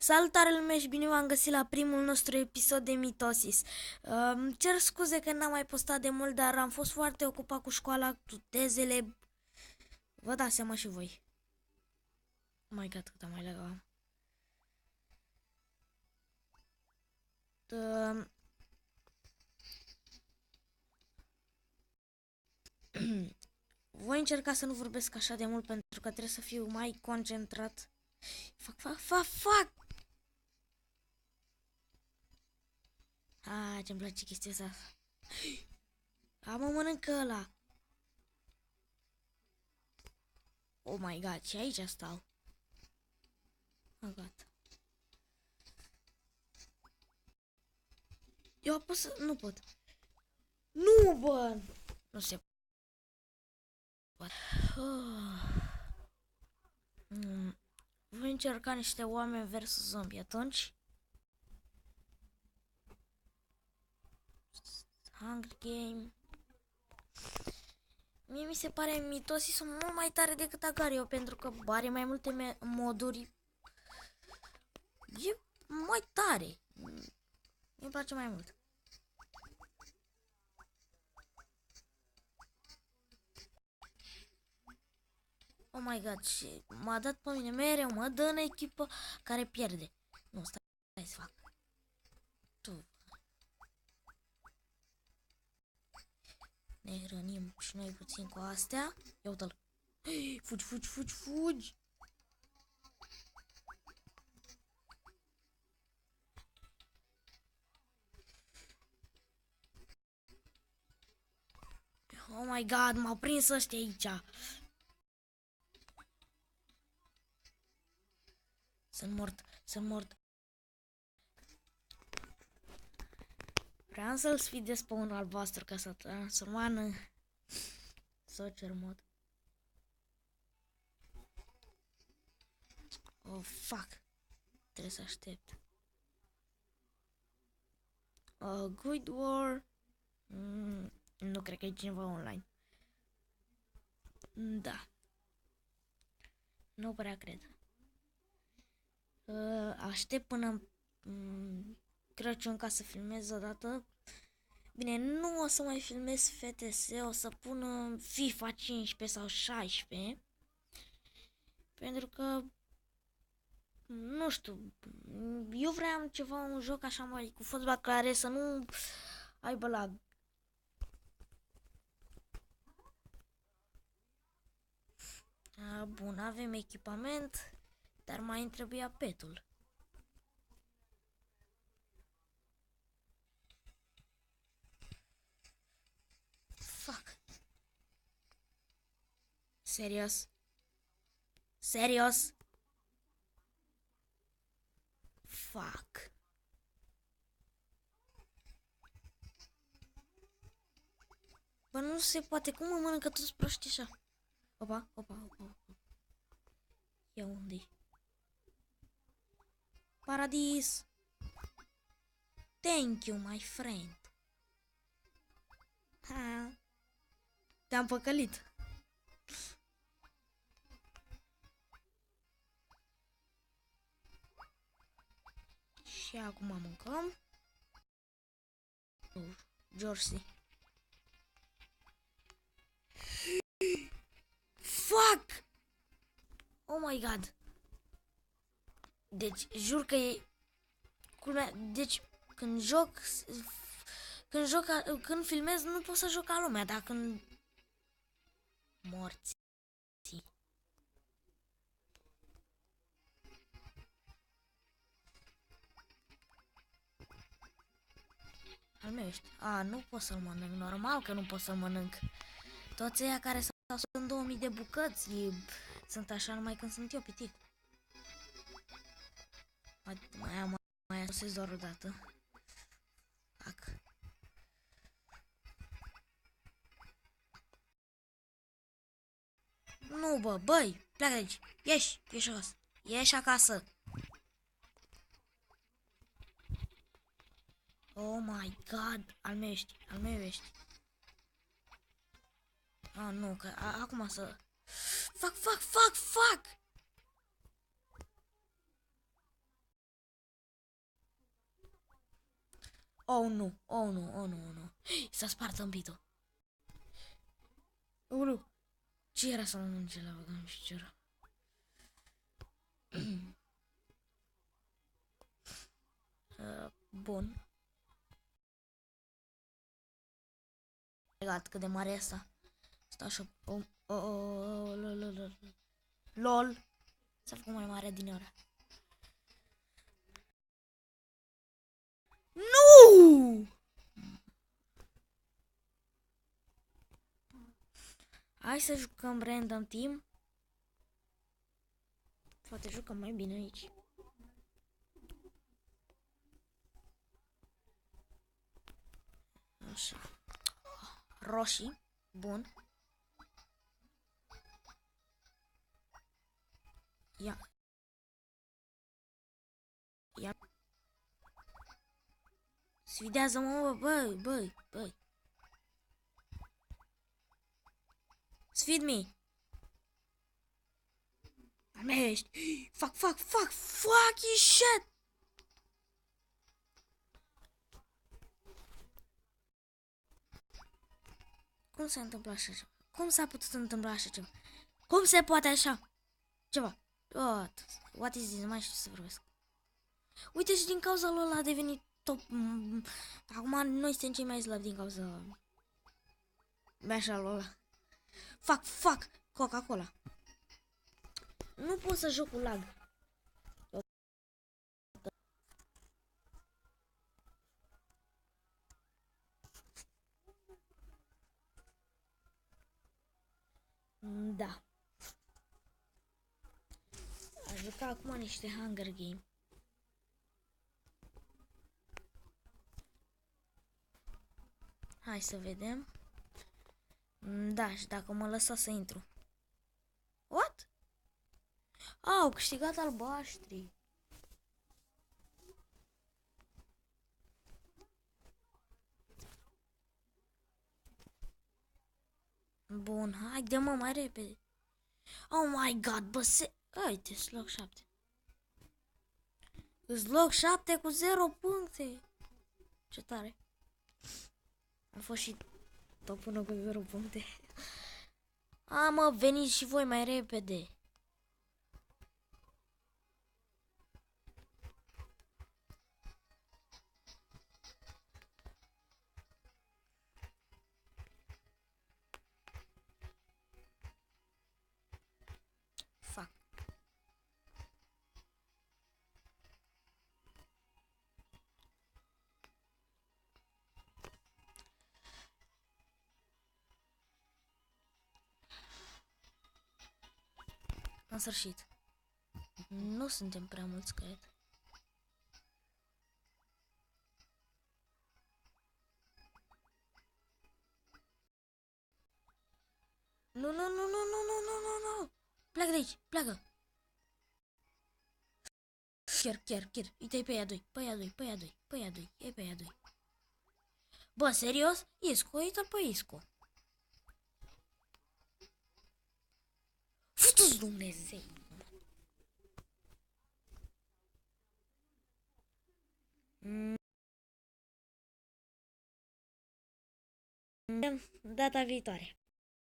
Salutare lume și bine v-am găsit la primul nostru episod de Mitosis. Cer scuze că n-am mai postat de mult, dar am fost foarte ocupat cu școala, cu tezele. Vă dați seama și voi. Oh my god, cât am mai legat. Voi încerca să nu vorbesc așa de mult pentru că trebuie să fiu mai concentrat. Fac! Ce-mi place chestia asta. Mă mănâncă ăla. Oh my god, și aici stau. Gata. Eu apăs nu pot. Nu, bă! Nu se poate. Voi încerca niște oameni versus zombie atunci. Hunger Game. Mie mi se pare Mitosis sunt mult mai tare decât Agario, pentru că are mai multe moduri. E mai tare. Mi-e place mai mult. Oh my god, și m-a dat pe mine mereu, mă dă în echipă care pierde. Nu, stai să fac. Tu. Ne hrănim și noi puțin cu astea. Ia uite-l. Fugi. Oh my god, m-au prins ăștia aici. Sunt mort. Vreau să-l sfidez pe unul albastru ca să transforma în Soccer mod. Oh, fuck. Trebuie să aștept. Good War. Nu cred că e cineva online. Da. Nu prea cred. Aștept până Crăciun ca să filmez odată. Bine, nu o să mai filmez FTS, o să pun FIFA 15 sau 16. Pentru că nu știu, eu vreau ceva, un joc așa mai cu fotbal care să nu aibă lag. Bun, avem echipament, dar mai îmi trebuia petul. Fuck. Serios? Fuck. Bă, nu se poate, cum mă mănâncă toți proști așa? Opa. Ia unde-i? Paradis! Thank you, my friend. Te-am păcălit. Și acum mâncăm. Jersey. Fuck! Oh my god. Deci, jur că e... Deci, când filmez, nu pot să joc ca lumea, dar când... Morți. Al meu ești. Nu pot să-l mănânc. Normal că nu pot să-l mănânc. Toți ăia care s-au în 2000 de bucăți sunt așa numai când sunt eu pitic. Mai asosez doar o dată. Fac. Nu, băi, pleacă de aici. Ieși acasă. Oh my god, al meu ești. Nu, că acum să... Fac! Oh, nu. Oh, nu. Oh, nu. Oh, nu. S-a spart tâmpitul. Ulu. Ce era să nu mânce la băgăm și ce era? Bun. Legat cât de mare e asta. Stai așa. Lol. LOL. S-a făcut mai mare din ora. Nu! Hai să jucăm random team. Poate jucăm mai bine aici. Așa. Roșii. Bun. Ia. Sfidează-mă, băi. Sfid-me. Mești. Fucking shit. Cum se întâmplă așa ceva? Cum s-a putut întâmpla așa ceva? Cum se poate așa ceva? What is this? Nu mai știu să vorbesc. Uite, și din cauza lui ăla a devenit top. Acum noi suntem cei mai slabi din cauza meșa lui ăla. Fuck, Coca-Cola. Nu pot să joc cu lag. Da. Aș juca acum niște Hunger Game. Hai să vedem. Da, și dacă mă lăsa să intru. What? Au câștigat albaștri. Bun, haide mă, mai repede. Oh my god, bă, uite, loc 7. Îți loc 7 cu 0 puncte. Ce tare. Am fost și top 1 cu 0 puncte. Mă, veniți și voi mai repede. Fuck. În sfârșit. Nu suntem prea mulți, cred. Nu. Pleacă de aici, pleacă. Chiar. Uite-i pe ea doi. E pe ea doi. Bă, serios? Isco, uite-l pe Isco. Futu-ți Dumnezeu. Data viitoare.